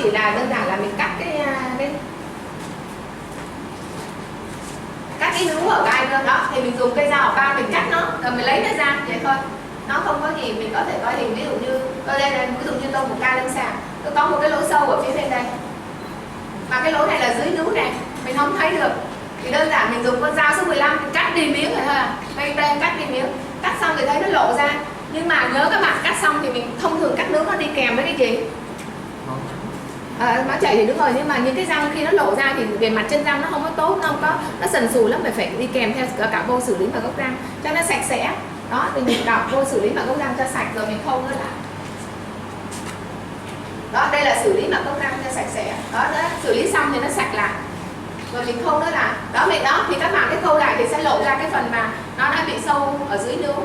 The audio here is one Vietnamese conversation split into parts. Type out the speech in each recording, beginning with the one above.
chỉ là đơn giản là mình cắt cái nướu ở gai nữa đó, thì mình dùng cây dao ở gai mình cắt nó rồi mình lấy nó ra vậy thôi, nó không có gì. Mình có thể coi hình ví dụ như ở đây này, ví dụ như tôi một ca lâm sàng, tôi có một cái lỗ sâu ở phía bên đây và cái lỗ này là dưới nướu này, mình không thấy được thì đơn giản mình dùng con dao số 15 mình cắt đi miếng rồi thôi à, đây cắt đi miếng, cắt xong thì thấy nó lộ ra. Nhưng mà nhớ các bạn cắt xong thì mình thông thường cắt nướu nó đi kèm với cái gì? Máu chảy thì đúng rồi, nhưng mà những cái răng khi nó lộ ra thì về mặt chân răng nó không có tốt, nó không có, nó sần sùi lắm, phải đi kèm theo cả vô xử lý và gốc răng cho nó sạch sẽ. Đó thì mình đọc vô xử lý và gốc răng cho sạch rồi mình khâu nó lại. Đó, đây là xử lý mặt gốc răng cho sạch sẽ. Đó, xử lý xong thì nó sạch lại rồi mình khâu nó lại. Đó vậy đó, thì các bạn cái khâu lại thì sẽ lộ ra cái phần mà nó đã bị sâu ở dưới nướu.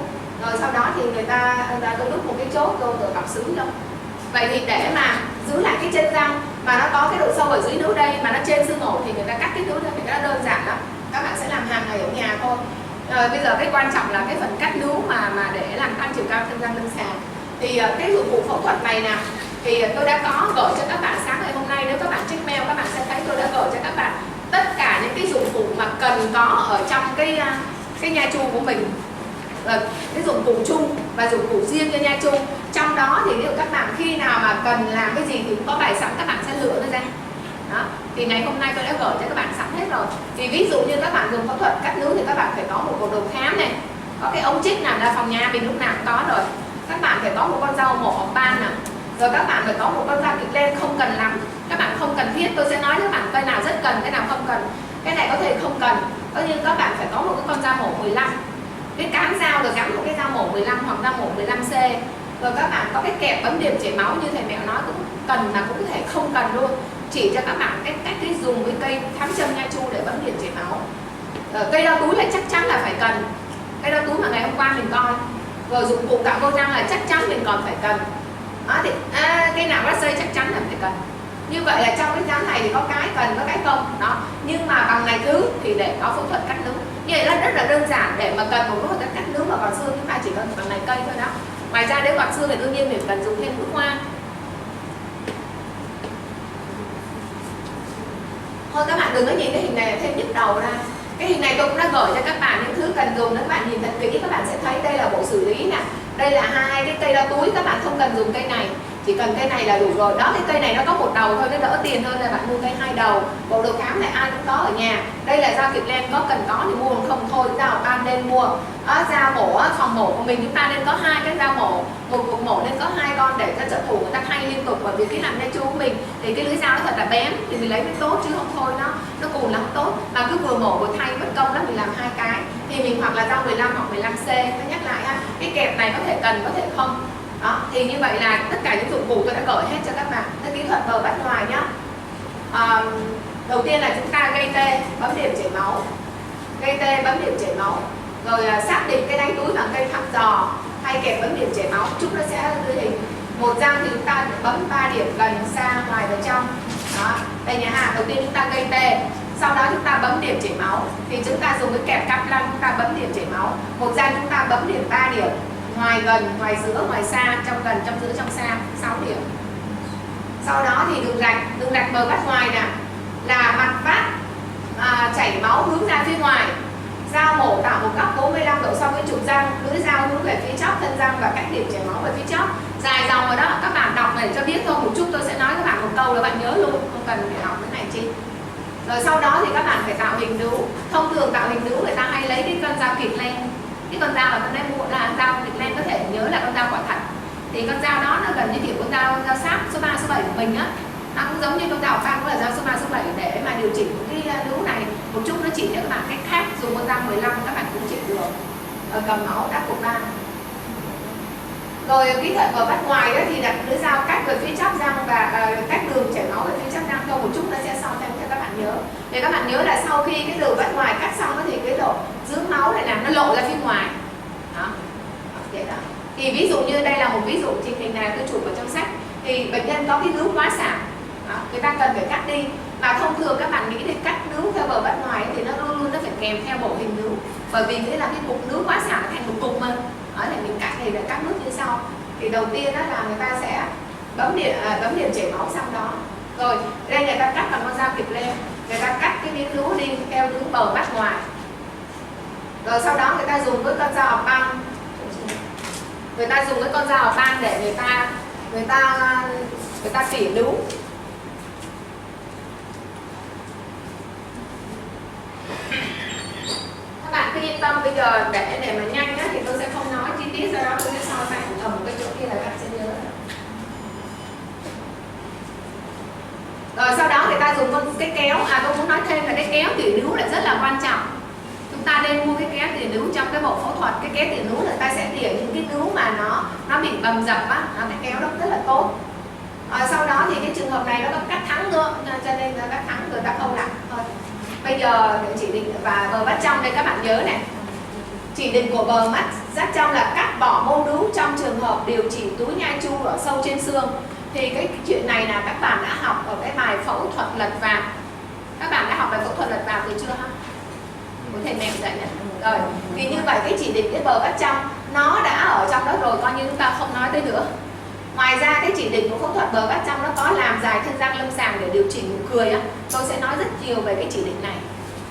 Rồi sau đó thì người ta tôi đút một cái chốt rồi bọc xứ đâu. Vậy thì để mà giữ lại cái chân răng mà nó có cái độ sâu ở dưới nướu đây mà nó trên xương ổ thì người ta cắt cái nướu ra, thì nó đơn giản lắm. Các bạn sẽ làm hàng ngày ở nhà thôi. Rồi bây giờ cái quan trọng là cái phần cắt nướu mà để làm tăng chiều cao chân răng lâm sàng. Thì cái dụng cụ phẫu thuật này nè thì tôi đã có gửi cho các bạn sáng ngày hôm nay. Nếu các bạn check mail các bạn sẽ thấy tôi đã gửi cho các bạn tất cả những cái dụng cụ mà cần có ở trong cái nha chu của mình, cái dụng cụ chung và dụng cụ riêng cho nha chu. Trong đó thì ví dụ các bạn khi nào mà cần làm cái gì thì cũng có bài sẵn, các bạn sẽ lựa nó ra. Đó, thì ngày hôm nay tôi đã gửi cho các bạn sẵn hết rồi. Thì ví dụ như các bạn dùng phẫu thuật cắt nướu thì các bạn phải có một bộ đồ khám này, có cái ống chích nào là phòng nhà mình lúc nào cũng có rồi. Các bạn phải có một con dao mổ hoặc ban nào, rồi các bạn phải có một con dao kịch len, không cần lắm, các bạn không cần thiết. Tôi sẽ nói với các bạn cây nào rất cần, cái nào không cần. Cái này có thể không cần, nhưng các bạn phải có một cái con dao mổ 15, cái cán dao được gắn một cái dao mổ 15 hoặc dao mổ 15C. Rồi các bạn có cái kẹp bấm điểm chảy máu như thầy mẹo nói, cũng cần mà cũng có thể không cần luôn. Chỉ cho các bạn cách cái dùng cái cây thám châm nha chu để bấm điểm chảy máu. Cây đao túi là chắc chắn là phải cần, cây đao túi mà ngày hôm qua mình coi. Rồi dụng cụ cạo vô răng là chắc chắn mình còn phải cần. Đó, thì cây nào bắt dây chắc chắn là phải cần. Như vậy là trong cái dáng này thì có cái cần, có cái không. Đó, nhưng mà bằng này thứ thì để có phẫu thuật cắt nướu. Như vậy là rất là đơn giản, để mà cần một phẫu thuật cắt nướu mà còn xương chúng ta chỉ cần bằng này cây thôi đó. Ngoài ra nếu còn xương thì đương nhiên mình cần dùng thêm mũi hoa. Thôi các bạn đừng có nhìn cái hình này thêm nhức đầu ra. Cái hình này tôi cũng đã gửi cho các bạn những thứ cần dùng. Nếu các bạn nhìn thật kỹ các bạn sẽ thấy đây là bộ xử lý nè. Đây là hai cái cây đao túi, các bạn không cần dùng cây này, chỉ cần cây này là đủ rồi. Đó, cái cây này nó có một đầu thôi, nó đỡ tiền hơn là bạn mua cây hai đầu. Bộ đồ khám này ai cũng có ở nhà. Đây là dao kịch len, có cần có thì mua, không thôi dao ban nên mua. Dao mổ phòng mổ của mình chúng ta nên có hai cái dao mổ, một cuộc mổ nên có hai con để cho trợ thủ người ta thay liên tục. Bởi vì cái làm nha chu của mình thì cái lưỡi dao nó thật là bén thì mình lấy mới tốt, chứ không thôi nó cùn lắm tốt. Mà cứ vừa mổ vừa thay mất công lắm, mình làm hai cái thì mình hoặc là dao 15 hoặc 15C. Tôi nhắc lại ha, cái kẹp này có thể cần có thể không. Đó, thì như vậy là tất cả những dụng cụ tôi đã gửi hết cho các bạn. Cái kỹ thuật bờ bắt ngoài nhá. Đầu tiên là chúng ta gây tê, bấm điểm chảy máu, gây tê bấm điểm chảy máu, rồi xác định cái đáy túi bằng cây thăm dò hay kẹp bấm điểm chảy máu, chúng nó sẽ đưa hình. Một răng thì chúng ta bấm 3 điểm gần, xa, ngoài và trong. Đó, đây nha ha. Đầu tiên chúng ta gây tê, sau đó chúng ta bấm điểm chảy máu thì chúng ta dùng cái kẹp cắp lăn chúng ta bấm điểm chảy máu. Một răng chúng ta bấm điểm 3 điểm, ngoài gần, ngoài giữa, ngoài xa, trong gần, trong giữa, trong xa, 6 điểm. Sau đó thì đường rạch bờ bắt ngoài nè, là mặt vát chảy máu hướng ra phía ngoài. Dao mổ tạo một góc 45 độ so với trục răng, lưỡi dao hướng về phía chóp thân răng và cách điểm chảy máu về phía chóp. Dài dòng rồi đó, các bạn đọc này cho biết thôi một chút, tôi sẽ nói các bạn một câu là bạn nhớ luôn, không cần phải học cái này chi. Rồi sau đó thì các bạn phải tạo hình nướu. Thông thường tạo hình nướu người ta hay lấy cái con dao kịch len. Cái con dao mà con em mua là dao kịch len, có thể nhớ là con dao quả thật. Thì con dao đó nó gần như kiểu con dao sáp số 3, số 7 của mình á. Nó cũng giống như con dao phan cũng là dao số 3, số 7 để mà điều chỉnh cái nướu này. Một chút nó chỉ cho các bạn cách khác, dùng con dao 15 các bạn cũng chỉnh được. Cầm máu đắp cục ba. Rồi kỹ thuật bờ bắt ngoài đó thì đặt lưỡi dao cách về phía chóp răng và cách đường chảy máu về phía chóp răng cho một chút, nó sẽ so thêm cho các bạn nhớ. Để các bạn nhớ là sau khi cái đường bắt ngoài cắt xong đó thì cái độ giữ máu này là nó lộ ra phía ngoài. Đó. Vậy đó. Thì ví dụ như đây là một ví dụ trên hình này tôi chụp ở trong sách, thì bệnh nhân có cái nướu quá xả, người ta cần phải cắt đi. Mà thông thường các bạn nghĩ thì cắt nướu theo bờ bắt ngoài thì nó luôn luôn nó phải kèm theo bộ hình nướu, bởi vì nghĩa là cái cục nướu quá xả thành một cục mà. Đó thì mình cắt thì để cắt nướu như sau. Thì đầu tiên đó là người ta sẽ bấm điểm chảy máu xong đó. Rồi đây người ta cắt bằng con dao kịp lem, người ta cắt cái miếng nướu đi theo hướng bờ vách ngoài. Rồi sau đó người ta dùng với con dao học băng, người ta dùng cái con dao học băng để người ta tỉa nướu. Các bạn cứ yên tâm, bây giờ để mà nhanh á, thì tôi sẽ không nói chi tiết, sau đó tôi sẽ so sánh ở một cái chỗ kia là các bạn sẽ nhớ. Rồi sau đó người ta dùng con cái kéo, tôi muốn nói thêm là cái kéo tỉa nướu là rất là quan trọng. Chúng ta nên mua cái kéo tỉa nướu trong cái bộ phẫu thuật. Cái kéo tỉa nướu người ta sẽ tỉa những cái nướu mà nó bị bầm dập á, cái kéo đó rất là tốt. Sau đó thì cái trường hợp này nó có cắt thắng nữa, cho nên là cắt thắng người ta không làm thôi. Bây giờ chỉ định và bờ vách trong đây các bạn nhớ này. Chỉ định của bờ vách trong là cắt bỏ mô nướu trong trường hợp điều trị túi nhai chu ở sâu trên xương. Thì cái chuyện này là các bạn đã học ở cái bài phẫu thuật lật vạt. Các bạn đã học bài phẫu thuật lật vạt rồi chưa ha? Của thầy mẹ dạy nhỉ? Rồi, thì như vậy cái chỉ định cái bờ vách trong nó đã ở trong đó rồi, coi như chúng ta không nói tới nữa. Ngoài ra cái chỉ định của phẫu thuật bờ vách trong nó có làm dài thân răng lâm sàng để điều chỉnh nụ cười á. Tôi sẽ nói rất nhiều về cái chỉ định này.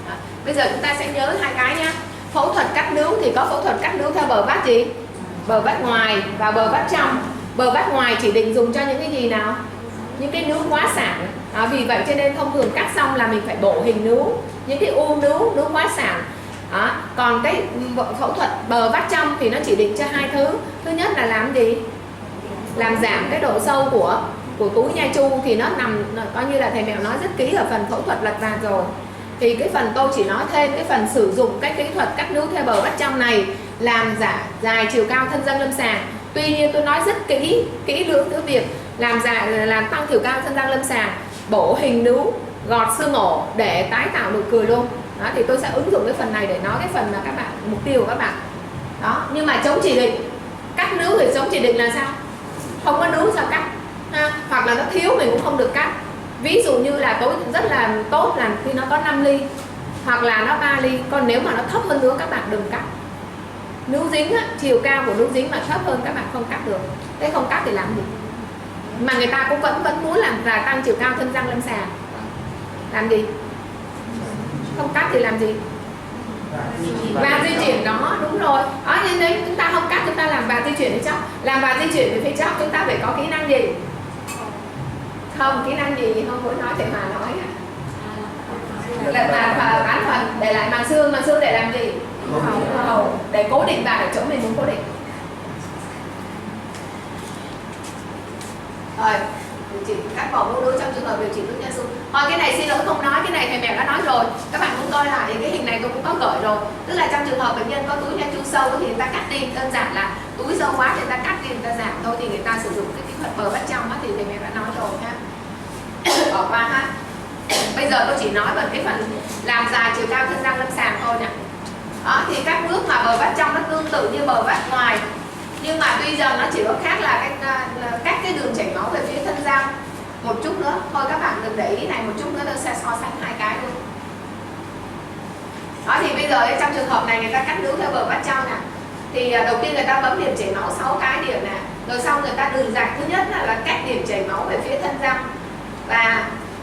Đó. Bây giờ chúng ta sẽ nhớ hai cái nhá. Phẫu thuật cắt nướu thì có phẫu thuật cắt nướu theo bờ vách gì? Bờ vách ngoài và bờ vách trong. Bờ vách ngoài chỉ định dùng cho những cái gì nào? Những cái nướu quá sản. Vì vậy cho nên thông thường cắt xong là mình phải bổ hình nướu, những cái u nướu quá sản. Còn cái phẫu thuật bờ vách trong thì nó chỉ định cho hai thứ. Thứ nhất là làm gì? Làm giảm cái độ sâu của túi nhai chu, thì nó nằm coi như là thầy Mẹo nói rất kỹ ở phần phẫu thuật lật vạt rồi. Thì cái phần tôi chỉ nói thêm cái phần sử dụng cái kỹ thuật cắt nướu theo bờ vách trong này làm dài chiều cao thân răng lâm sàng. Tuy nhiên tôi nói rất kỹ lưỡng cái việc làm tăng chiều cao thân răng lâm sàng, bổ hình nướu, gọt xương ổ để tái tạo nụ cười luôn. Đó, thì tôi sẽ ứng dụng cái phần này để nói cái phần mà các bạn mục tiêu của các bạn. Đó, nhưng mà chống chỉ định cắt nướu thì chống chỉ định là sao? Không có nướu sao cắt ha? Hoặc là nó thiếu mình cũng không được cắt. Ví dụ như là tôi rất là tốt là khi nó có 5 ly hoặc là nó 3 ly, còn nếu mà nó thấp hơn nữa các bạn đừng cắt. Nướu dính á, chiều cao của nướu dính mà thấp hơn các bạn không cắt được. Thế không cắt thì làm gì? Mà người ta cũng vẫn muốn làm là tăng chiều cao thân răng lâm sàng. Làm gì? Không cắt thì làm gì? Và di chuyển đó, đúng rồi. Nên nếu chúng ta không cắt, chúng ta làm và di chuyển để chóc. Làm và di chuyển về phía chóc chúng ta phải có kỹ năng gì? Không, kỹ năng gì không muốn nói, thầy Hòa nói là bán phần để lại màng xương để làm gì? Để cố định vào ở chỗ mình muốn cố định. Rồi, điều trị cắt bỏ mô nướu trong trường hợp điều trị túi nhai chu. Cái này xin lỗi không nói, cái này thầy Mẹo đã nói rồi. Các bạn cũng coi lại cái hình này tôi cũng có gửi rồi. Tức là trong trường hợp bệnh nhân có túi nhai chu sâu thì người ta cắt đi, đơn giản là túi sâu quá thì người ta cắt đi, người ta giảm thôi, thì người ta sử dụng cái kỹ thuật bờ vách trong thì thầy Mẹo đã nói rồi ha. Bỏ qua ha. Bây giờ tôi chỉ nói về cái phần làm dài chiều cao thân răng lâm sàng thôi nè. Thì các bước mà bờ vách trong nó tương tự như bờ vách ngoài, nhưng mà tuy giờ nó chỉ có khác là cách cái đường chảy máu về phía thân răng một chút nữa thôi. Các bạn đừng để ý này, một chút nữa tôi sẽ so sánh hai cái luôn. Thì bây giờ trong trường hợp này người ta cắt nướu theo bờ vách trong nè, thì đầu tiên người ta bấm điểm chảy máu 6 cái điểm nè, rồi sau người ta đường rạch thứ nhất là cách điểm chảy máu về phía thân răng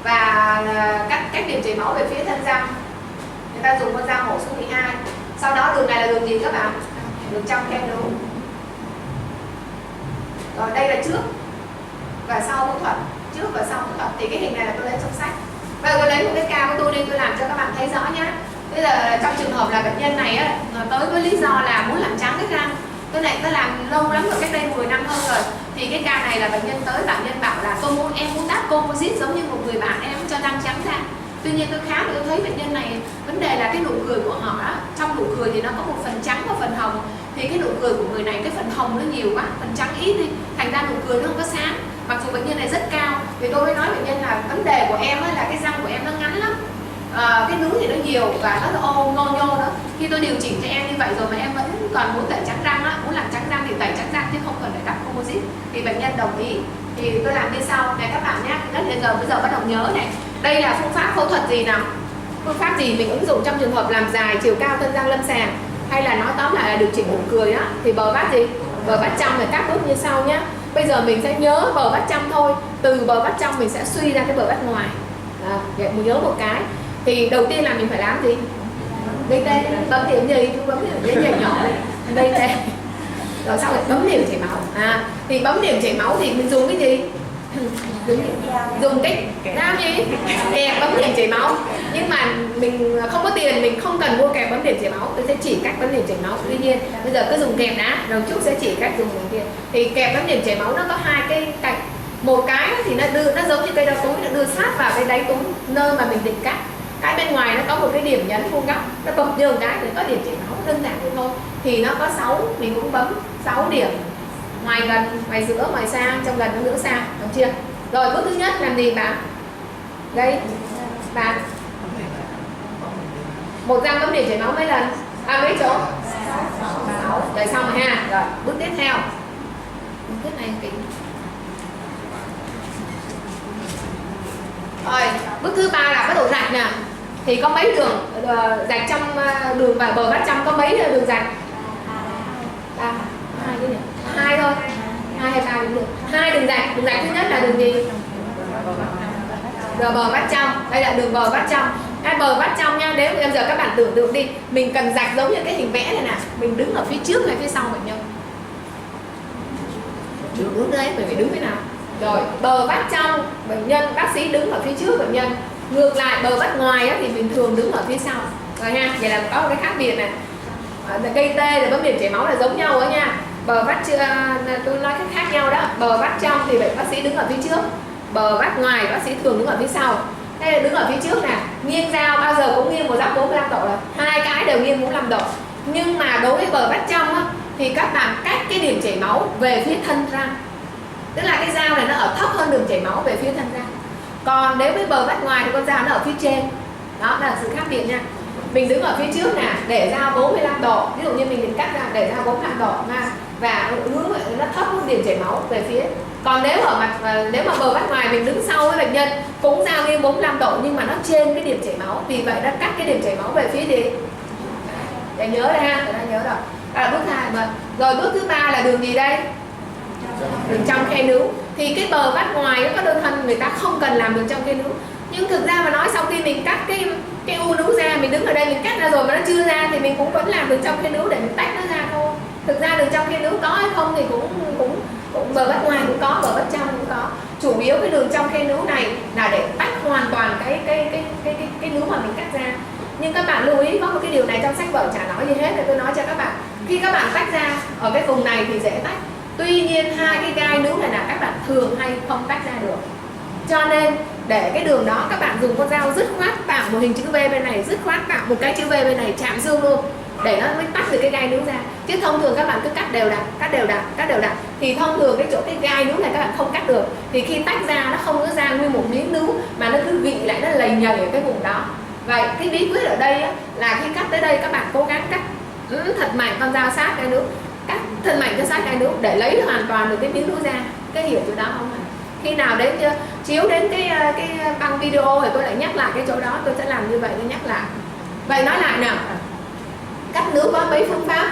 và cách điểm chảy máu về phía thân răng người ta dùng con dao mổ số 12. Sau đó đường này là đường gì các bạn? Đường trong khe nướu. Rồi đây là trước và sau phẫu thuật, trước và sau phẫu thuật. Thì cái hình này là tôi lấy trong sách. Và tôi lấy một cái cao của tôi đi, tôi làm cho các bạn thấy rõ nhé. Bây giờ trong trường hợp là bệnh nhân này á, tới với lý do là muốn làm trắng cái răng. Cái này tôi làm lâu lắm rồi, cách đây 10 năm hơn rồi. Thì cái ca này là bệnh nhân tới, bệnh nhân bảo là em muốn đắp composite giống như một người bạn em cho răng trắng ra. Tuy nhiên tôi khám tôi thấy bệnh nhân này vấn đề là cái nụ cười của họ đó, trong nụ cười thì nó có một phần trắng và phần hồng. Thì cái nụ cười của người này cái phần hồng nó nhiều quá, phần trắng ít đi, thành ra nụ cười nó không có sáng. Mặc dù bệnh nhân này rất cao, thì tôi mới nói bệnh nhân là vấn đề của em là cái răng của em nó ngắn lắm, cái nướu thì nó nhiều và nó ngô nhô đó. Khi tôi điều chỉnh cho em như vậy rồi mà em vẫn còn muốn tẩy trắng răng á, muốn làm trắng răng thì tẩy trắng răng chứ không cần phải đắp composite. Thì bệnh nhân đồng ý, thì tôi làm như sau này các bạn nhé. Bây giờ bắt đầu nhớ này, đây là phương pháp phẫu thuật gì nào? Phương pháp gì mình ứng dụng trong trường hợp làm dài chiều cao thân răng lâm sàng, hay là nói tóm lại là điều chỉnh nụ cười đó. Thì bờ vách gì? Bờ vách trong là các bước như sau nhé. Bây giờ mình sẽ nhớ bờ vách trong thôi, từ bờ vách trong mình sẽ suy ra cái bờ vách ngoài. Vậy mình nhớ một cái. Thì đầu tiên là mình phải làm gì? Gây tê, bấm điểm gì? Bấm điểm gì nhỏ gây tê. Rồi sau rồi bấm điểm chảy máu. Thì bấm điểm chảy máu thì mình dùng cái gì? Dùng cái dao gì? Kẹp bấm điểm chảy máu. Nhưng mà mình không có tiền, mình không cần mua kẹp bấm điểm chảy máu, tôi sẽ chỉ cách bấm điểm chảy máu. Tuy nhiên bây giờ cứ dùng kẹp đã, rồi chút sẽ chỉ cách dùng đường kia. Thì kẹp bấm điểm chảy máu nó có hai cái cạnh. Một cái thì nó giống như cây đao túi, nó đưa sát vào cái đáy túi nơi mà mình định cắt. Cái bên ngoài nó có một cái điểm nhấn vuông góc, nó bấm nhường cái để có điểm chảy máu, đơn giản vậy thôi. Thì nó có 6, mình cũng bấm 6 điểm, ngoài gần, ngoài giữa, ngoài xa, trong gần, trong giữa, xa, được chưa? Rồi bước thứ nhất làm gì bạn? Đây, bạn 1 gam bấm điểm chảy máu mấy lần? Mấy chỗ? 6. Rồi xong rồi ha. Rồi bước tiếp theo. Bước này kỹ. Rồi bước thứ 3 là bắt đầu rạch nè. Thì có mấy đường rạch trong đường và bờ vách trong có mấy đường rạch? 2 cái nhỉ? 2 thôi. 2 hay 3 cũng được. 2 đường rạch. Đường rạch thứ nhất là đường gì? Bờ vách trong. Đây là đường bờ vách trong. Cái bờ vách trong nha, nếu bây giờ các bạn tưởng tượng đi, mình cần rạch giống như cái hình vẽ này nè, mình đứng ở phía trước hay phía sau bệnh nhân? Đứng đấy, mình phải đứng thế nào? Rồi bờ vách trong bệnh nhân, bác sĩ đứng ở phía trước bệnh nhân. Ngược lại bờ vách ngoài á, thì mình thường đứng ở phía sau. Rồi ha, vậy là có một cái khác biệt này. Gây tê rồi bấm điểm chảy máu là giống nhau đó nha. Bờ vách tôi nói khác nhau đó. Bờ vách trong thì bác sĩ đứng ở phía trước, bờ vách ngoài bác sĩ thường đứng ở phía sau. Đây là đứng ở phía trước nè, nghiêng dao bao giờ cũng nghiêng một góc 45 độ rồi, hai cái đều nghiêng 45 độ. Nhưng mà đối với bờ vách trong á, thì các bạn cách cái điểm chảy máu về phía thân răng, tức là cái dao này nó ở thấp hơn đường chảy máu về phía thân răng. Còn nếu với bờ vách ngoài thì con dao nó ở phía trên. Đó là sự khác biệt nha. Mình đứng ở phía trước nè, để dao 45 độ, ví dụ như mình định cắt ra để dao 45 độ ha, và hướng nó thấp hơn điểm chảy máu về phía. Còn nếu mà bờ vách ngoài mình đứng sau với bệnh nhân cũng dao nghiêng 45 độ nhưng mà nó trên cái điểm chảy máu, vì vậy nó cắt cái điểm chảy máu về phía gì? Để nhớ đây ha, để ta nhớ rồi. Đó là bước 2. Rồi bước thứ 3 là đường gì đây? Đường trong khe nướu. Thì cái bờ vách ngoài nó có đơn thân người ta không cần làm đường trong khe nướu. Nhưng thực ra mà nói sau khi mình cắt cái u nướu ra, mình đứng ở đây mình cắt ra rồi mà nó chưa ra thì mình cũng vẫn làm đường trong khe nướu để mình tách nó ra thôi. Thực ra đường trong khe nướu có hay không thì cũng bờ vách ngoài cũng có, bờ vách trong cũng có. Chủ yếu cái đường trong khe nướu này là để tách hoàn toàn cái nướu mà mình cắt ra. Nhưng các bạn lưu ý có một cái điều này trong sách vở chả nói gì hết, để tôi nói cho các bạn. Khi các bạn tách ra ở cái vùng này thì dễ tách. Tuy nhiên hai cái gai nướu này là các bạn thường hay không tách ra được. Cho nên để cái đường đó các bạn dùng con dao dứt khoát tạo một hình chữ V bên này, dứt khoát tạo một cái chữ V bên này chạm xương luôn, để nó mới tách được cái gai nướu ra. Chứ thông thường các bạn cứ cắt đều đặn thì thông thường cái gai nướu này các bạn không cắt được. Thì khi tách ra nó không có ra nguyên một miếng nướu mà nó cứ gị lại, nó lầy nhầy ở cái vùng đó. Vậy cái bí quyết ở đây á, là khi cắt tới đây các bạn cố gắng cắt thật mạnh con dao sát gai nướu, cắt thật mạnh cái sát gai nướu để lấy hoàn toàn được cái miếng nướu ra. Cái hiểu chỗ đó không ạ? Khi nào đến chiếu đến cái băng video thì tôi lại nhắc lại cái chỗ đó, tôi sẽ làm như vậy, tôi nhắc lại. Vậy nói lại nào, cắt nướu có mấy phương pháp?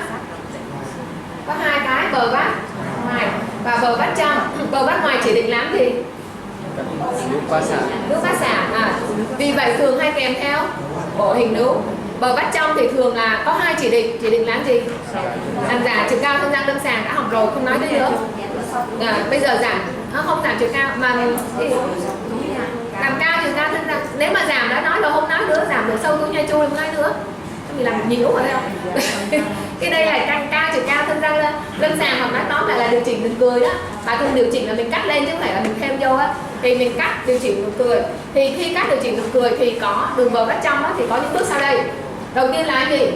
Có 2 cái, bờ vách ngoài và bờ vách trong. Bờ vách ngoài chỉ định làm gì? Nướu phá xả. Vì vậy thường hay kèm theo bộ hình nướu. Bờ vách trong thì thường là có 2 chỉ định làm gì? Làm giả chiều cao thân răng lâm sàng, đã học rồi không nói tới nữa. Bây giờ giảm không giảm chiều cao mà làm cao chiều cao thân răng. Nếu mà giảm đã nói rồi không nói nữa, giảm được sâu túi nhai chui không nói nữa. Mình làm nhiễu rồi không? Cái đây là tăng cao chiều cao thân răng lâm sàng, hoặc nói tóm lại là điều chỉnh nụ cười đó. Bà thường điều chỉnh là mình cắt lên chứ không phải là mình thêm vô á. Thì mình cắt điều chỉnh nụ cười. Thì khi cắt điều chỉnh nụ cười thì có đường bờ vách trong đó, thì có những bước sau đây. Đầu tiên là cái gì?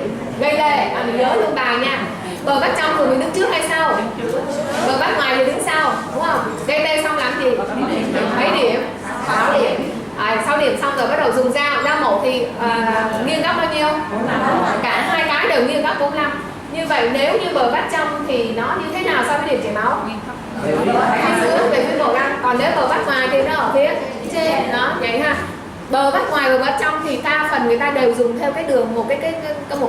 Gây tê. Mình nhớ luôn bài nha. Bờ vách trong thì mình đứng trước hay sau? Bờ vách ngoài thì đứng sau, đúng không? Gây tê xong làm gì? Mấy điểm? 6 điểm. Sau điểm xong rồi bắt đầu dùng dao mổ thì nghiêng góc bao nhiêu? Cả hai cái đều nghiêng góc 45. Như vậy nếu như bờ vách trong thì nó như thế nào so với điểm chảy máu? Về phía bờ răng. Còn nếu bờ vách ngoài thì nó ở phía trên. Đó, vậy ha. Bờ vách ngoài, bờ vách trong thì đa phần người ta đều dùng theo cái đường một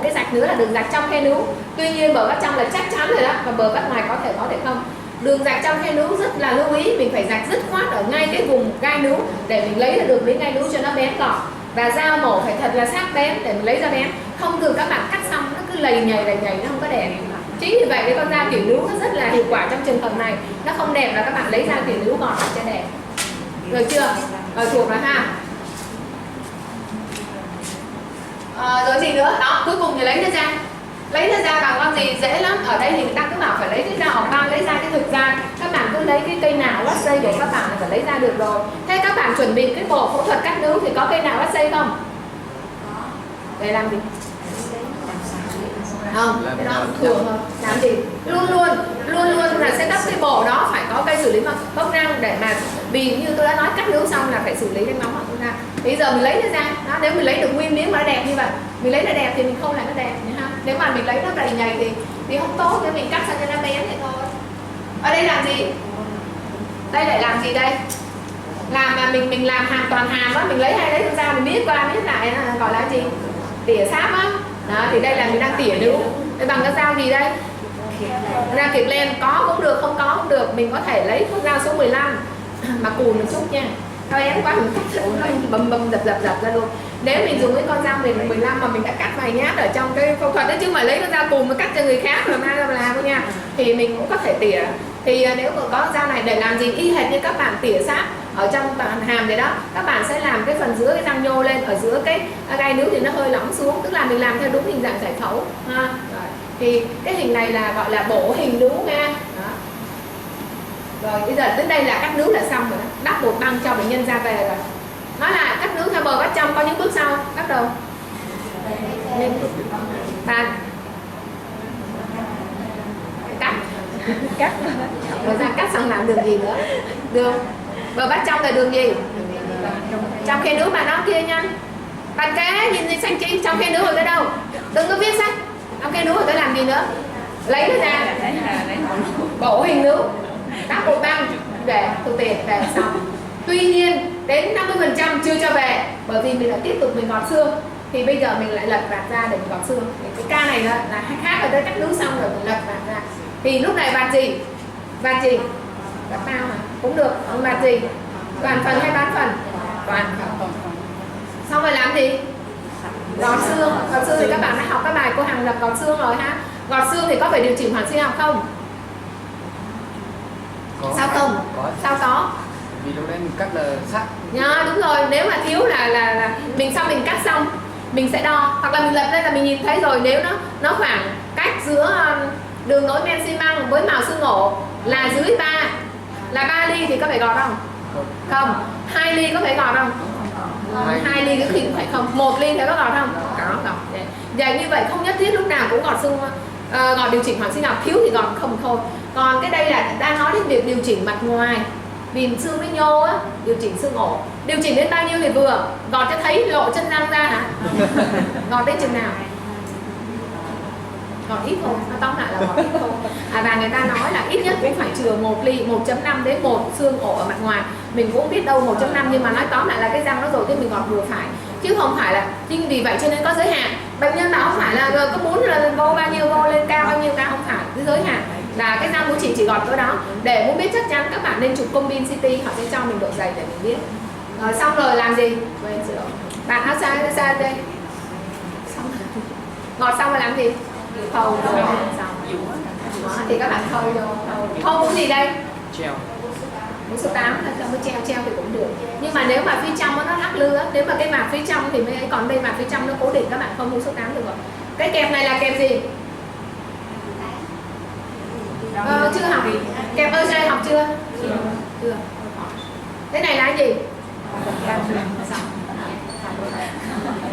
cái rạch nữa là đường rạch trong khe nướu. Tuy nhiên bờ vách trong là chắc chắn rồi đó, và bờ vách ngoài có thể không. Đường rạch trong khe nướu rất là lưu ý, mình phải rạch dứt khoát ở ngay cái vùng gai nướu để mình lấy ra được miếng gai nướu cho nó bén gọn. Và dao mổ phải thật là sắc bén để mình lấy ra bén. Không thường các bạn cắt xong nó cứ lầy nhầy nó không có đẹp. Chính vì vậy cái con dao kiểu nướu nó rất là hiệu quả trong trường hợp này. Nó không đẹp là các bạn lấy dao kiểu nướu gọt lại cho đẹp. Rồi chưa? Rồi thuộc rồi ha. Rồi gì nữa? Đó, cuối cùng thì lấy nó ra. Lấy nó ra bằng con gì? Dễ lắm. Ở đây thì người ta cứ bảo phải lấy cái dao bằng lấy ra cái thực ra. Các bạn cứ lấy cái cây nào lót dây để các bạn phải lấy ra được rồi. Thế các bạn chuẩn bị cái bộ phẫu thuật cắt nướu thì có cây nào lót dây không? Để làm gì? Không, cái đó thường thôi. Làm gì? Luôn là setup cái bộ đó phải có cây xử lý bốc răng để mà, vì như tôi đã nói cắt nướu xong là phải xử lý cái móng họng ra. Bây giờ mình lấy nó ra, đó, nếu mình lấy được nguyên miếng mà nó đẹp như vậy, mình lấy nó đẹp thì mình không làm nó đẹp ha. Nếu mà mình lấy nó đầy nhầy thì không tốt, nếu mình cắt sang cho nó bén vậy thôi. Ở đây làm gì? Đây lại làm gì đây? Làm mà mình làm hàm toàn hàm á, mình lấy hay lấy ra mình biết qua biết lại gọi là gì? Tỉa sáp á. Đó, thì đây là mình đang tỉa nướu. Đây bằng cái dao gì đây? Dao kiệt len, có cũng được, không có cũng được. Mình có thể lấy con dao số 15 mà cùn một chút nha. Thôi em quá mình cắt bầm dập ra luôn. Nếu mình dùng cái con dao 15 mà mình đã cắt vài nhát ở trong cái phẫu thuật đấy, chứ mà lấy con dao cùn mà cắt cho người khác rồi mang ra làm nha, thì mình cũng có thể tỉa. Thì nếu mà có dao này để làm gì? Y hệt như các bạn tỉa sáp ở trong hàm đấy đó, các bạn sẽ làm cái phần giữa cái răng nhô lên, ở giữa cái gai nướu thì nó hơi lõm xuống, tức là mình làm theo đúng hình dạng giải phẫu ha. Rồi. Thì cái hình này là gọi là bổ hình nướu nha. Đó. Rồi bây giờ đến đây là cắt nướu là xong rồi đó. Đắp bột băng cho bệnh nhân ra về rồi. Nói là cắt nướu theo bờ vách trong có những bước sau. Bắt đầu bàn cắt rồi ra cắt xong làm đường gì nữa? Đường bờ vách trong là đường gì? Trong khe nướu mà nó kia nhanh. Bàn kế nhìn gì xanh chi? Trong khe nướu rồi tới đâu? Đừng có viết sách. Trong khe nướu rồi tới làm gì nữa? Lấy nó ra. Bổ hình nướu. Đắp bột băng để thu tiền về xong. Tuy nhiên đến 50% chưa cho về, bởi vì mình lại tiếp tục mình gọt xương. Thì bây giờ mình lại lật vạt ra để mình gọt xương. Cái ca này là khác ở đây, cắt nướu xong rồi mình lật vạt ra. Thì lúc này vạt gì? Vạt gì? Vạt bao hả? Cũng được. Vạt gì? Toàn phần hay bán phần? Toàn phần. Xong rồi làm gì? Gọt xương. Gọt xương thì các bạn đã học các bài cô Hằng lập gọt xương rồi ha. Gọt xương thì có phải điều chỉnh hoàn sinh học không? Có. Sao không? Có. Sao có? Vì lúc đấy mình cắt là sát. Dạ, đúng rồi, nếu mà thiếu là mình sau mình cắt xong mình sẽ đo, hoặc là mình lật lên là mình nhìn thấy rồi. Nếu nó khoảng cách giữa đường nối men xi măng với màu xương ổ là dưới 3, là 3 ly thì có phải gọt không? Không. 2 ly có phải gọt không? 2 ly cái khi cũng phải không. 1 ly thì có gọt không? Có gọt. Vậy như vậy không nhất thiết lúc nào cũng gọt xương, gọt điều chỉnh hoàn sinh học, thiếu thì gọt không thôi. Còn cái đây là đang nói đến việc điều chỉnh mặt ngoài. Vì xương nó nhô á, điều chỉnh xương ổ. Điều chỉnh đến bao nhiêu thì vừa? Gọt cho thấy lộ chân răng ra hả? Gọt đến chừng nào? Gọt ít thôi, nó tóm lại là gọt ít thôi. Và người ta nói là ít nhất cũng phải chừa 1 ly, 1.5 đến 1 xương ổ ở mặt ngoài. Mình cũng biết đâu 1.5, nhưng mà nói tóm lại là cái răng nó rồi thì mình gọt vừa phải. Chứ không phải là, nhưng vì vậy cho nên có giới hạn. Bệnh nhân bảo không phải là có muốn là vô bao nhiêu vô lên cao bao nhiêu cao, không phải, cái giới hạn là cái răng của chị chỉ gọt cỡ đó. Để muốn biết chắc chắn các bạn nên chụp combine CT, họ sẽ cho mình độ dày để mình biết. Rồi xong rồi làm gì? Bạn áo xa đây. Xong rồi. Gọt xong rồi làm gì? Khâu rồi. Xong. Thì các bạn khâu vô. Khâu cũng gì đây? Treo. Mũi số 8 là không có treo thì cũng được. Nhưng mà nếu mà phía trong nó lắc lư á, nếu mà cái mạc phía trong thì mới ấy, còn đây mạc phía trong nó cố định, các bạn không mũi số 8 được rồi. Cái kẹp này là kẹp gì? Chưa học. Kẹp ơ học chưa? Chưa. Cái này là cái gì?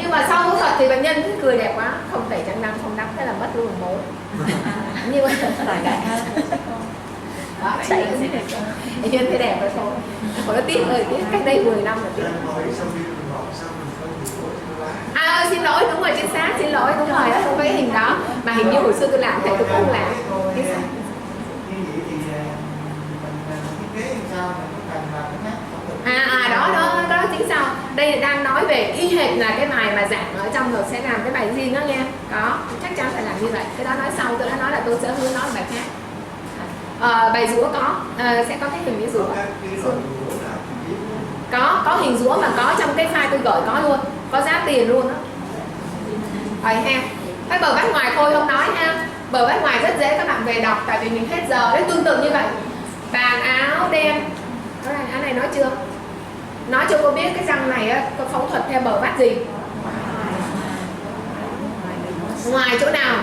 Nhưng mà sau phẫu thuật thì bệnh nhân cười đẹp quá, không tẩy trắng răng, không đắp, thế là mất luôn mối. Như vậy đó, tẩy bệnh nhân thấy đẹp rồi thôi. Còn nó tiếc ơi, tiếc cách đây 10 năm rồi tiếc. Xin lỗi, đúng rồi, chính xác, xin lỗi, đúng rồi, đó không cái hình đó. Mà hình như hồi xưa tôi làm thầy tôi không làm. Đó chính sao. Đây đang nói về y hệt là cái bài mà giảng ở trong rồi sẽ làm cái bài riêng đó nha. Có, chắc chắn phải làm như vậy. Cái đó nói sau, tôi đã nói là tôi sẽ hướng nói bài khác. Bày rũa có, sẽ có cái hình cái rũa. Có hình rũa mà có trong cái file tôi gửi có luôn, có giá tiền luôn đó. Rồi ha. Cái bờ vách ngoài thôi không nói ha. Bờ vách ngoài rất dễ các bạn về đọc, tại vì mình hết giờ. Đấy, tương tự như vậy. Vàng áo đen. Cái này nói chưa? Nói cho cô biết cái răng này á, có phẫu thuật theo bờ vách gì? Ngoài chỗ nào?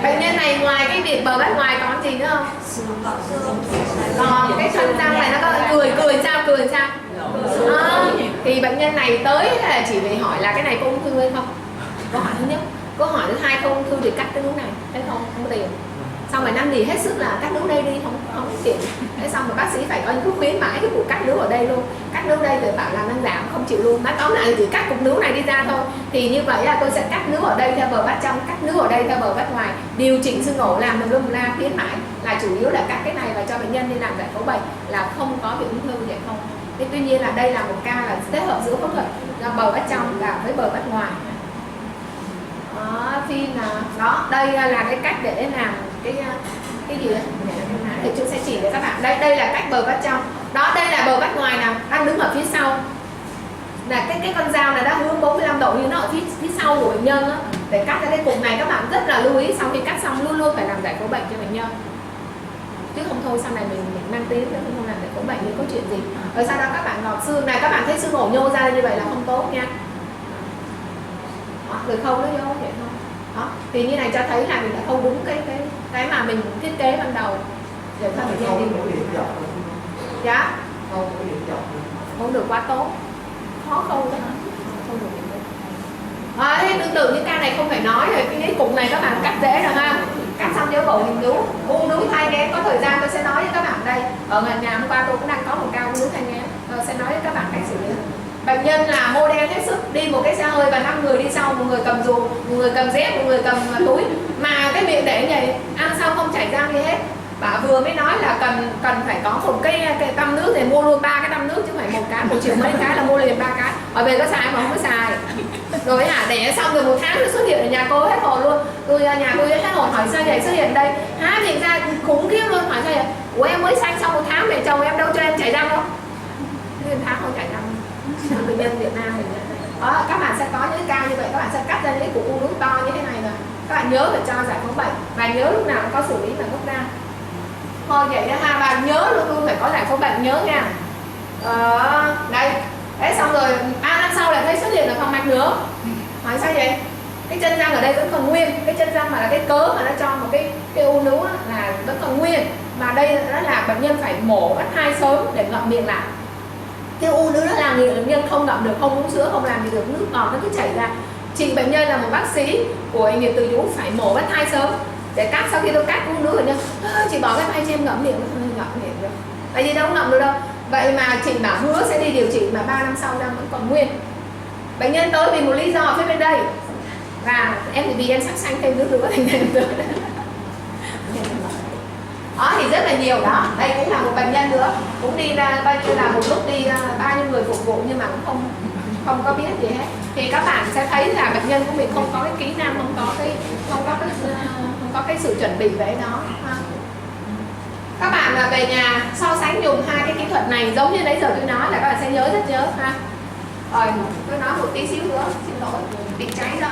Bệnh nhân này ngoài cái việc bờ vách ngoài còn gì nữa không? Còn cái thân răng này nó có cười sao? Thì bệnh nhân này tới là chỉ để hỏi là cái này có ung thư hay không? Câu hỏi thứ nhất. Câu hỏi thứ hai, không ung thư thì cắt cái nướu này, thấy không? Không có tiền. Xong rồi năn nỉ hết sức là cắt nướu đây đi, không tiền. Thế xong rồi bác sĩ phải có những thuốc khuyến mãi cái vụ cắt nướu ở đây luôn. Cắt nướu đây rồi bảo là năng giảm, không chịu luôn. Nói tóm lại là chỉ cắt cục nướu này đi ra thôi. Thì như vậy là tôi sẽ cắt nướu ở đây theo bờ vách trong, cắt nướu ở đây theo bờ vách ngoài, điều chỉnh xương ổ, làm tùm la khuyến mãi, là chủ yếu là cắt cái này và cho bệnh nhân đi làm giải phẫu bệnh, là không có bị ung thư vậy không. Thế tuy nhiên là đây là một ca là kết hợp giữa phẫu thuật bờ vách trong và với bờ vách ngoài. Đó, phim là đó, đây là cái cách để làm cái gì đấy thì chúng sẽ chỉ để các bạn. Đây là cách bờ vách trong. Đó, đây là bờ vách ngoài nào đang đứng ở phía sau, là cái con dao này đã hướng 45 độ như nó ở phía sau của bệnh nhân đó. Để cắt ra cái cục này các bạn rất là lưu ý, sau khi cắt xong luôn luôn phải làm giải phẫu bệnh cho bệnh nhân, chứ không thôi sau này mình mang tiếng nữa không làm giải phẫu bệnh thì có chuyện gì. Rồi sau đó các bạn gọt xương này, các bạn thấy xương ổ nhô ra như vậy là không tốt nha. Đó, rồi khâu nó vô vậy thôi. Đó, thì như này cho thấy là mình đã khâu đúng cái mà mình thiết kế ban đầu để cho bệnh nhân đi. Dạ. Không được quá tốt, khó khâu đó. Không được. Thế tương tự như ca này không phải nói rồi, cái cục này các bạn cắt dễ rồi ha. Cắt xong nhớ bổ hình nướu, u nướu thai nghén, có thời gian tôi sẽ nói với các bạn đây. Ở nhà hôm qua tôi cũng đang có một ca u nướu thai nghén, tôi sẽ nói với các bạn cách xử lý. Bệnh nhân là mô đen hết sức, đi một cái xe hơi và 5 người đi sau, một người cầm dù, một người cầm dép, một người cầm túi, mà cái miệng để như vậy, ăn xong không chảy răng gì hết. Bà vừa mới nói là cần phải có một cái tăm nước thì mua luôn 3 cái tăm nước chứ phải một cái, 1 triệu mấy cái là mua liền 3 cái. Ở về có xài mà không có xài. Rồi để xong rồi 1 tháng nó xuất hiện ở nhà cô hết hồn luôn. Nhà tôi hết hồn, hỏi sao vậy xuất hiện đây. Há miệng ra khủng khiếp luôn, hỏi sao vậy. Ủa em mới sanh xong 1 tháng mẹ chồng em đâu cho em chảy răng đâu. Nguyên tháng không chảy răng. Bệnh nhân Việt Nam mình đó, các bạn sẽ có những ca như vậy, các bạn sẽ cắt ra những cái cục u nướu to như thế này rồi. Các bạn nhớ phải cho giải phẫu bệnh và nhớ lúc nào có xử lý và gốc ra. Thôi vậy đó ha, và nhớ luôn phải có giải phẫu bệnh, nhớ nha. Đây, thế xong rồi năm sau lại thấy xuất hiện ở phòng mạch nữa. Hỏi sao vậy? Cái chân răng ở đây vẫn còn nguyên, cái chân răng mà là cái cớ mà nó cho một cái u nướu là vẫn còn nguyên, mà đây đó là bệnh nhân phải mổ vách hai sớm để ngậm miệng lại. Cái u nướu nó làm gì bệnh nhân không ngậm được, không uống sữa, không làm gì được, nước ngọt nó cứ chảy ra. Chị bệnh nhân là một bác sĩ của bệnh viện Từ Dũ phải mổ vách hai sớm để cắt. Sau khi tôi cắt u nướu bệnh nhân chị bỏ cái tay cho em ngậm miệng, ngậm miệng được, tại vì đâu ngậm được đâu. Vậy mà chị bảo hứa sẽ đi điều trị mà 3 năm sau vẫn còn nguyên. Bệnh nhân tới vì một lý do ở phía bên đây, và em vì em sắp sanh thêm nữa thành thêm nữa. Đó thì rất là nhiều đó. Đây cũng là một bệnh nhân nữa, cũng đi ra bao nhiêu là một lúc đi bao nhiêu người phục vụ nhưng mà cũng không có biết gì hết. Thì các bạn sẽ thấy là bệnh nhân của mình không có cái kỹ năng, không có cái sự chuẩn bị về đó. Các bạn là về nhà so sánh dùng hai cái kỹ thuật này giống như nãy giờ tôi nói là các bạn sẽ nhớ rất nhớ ha. Rồi tôi nói một tí xíu nữa, xin lỗi bị cháy rồi.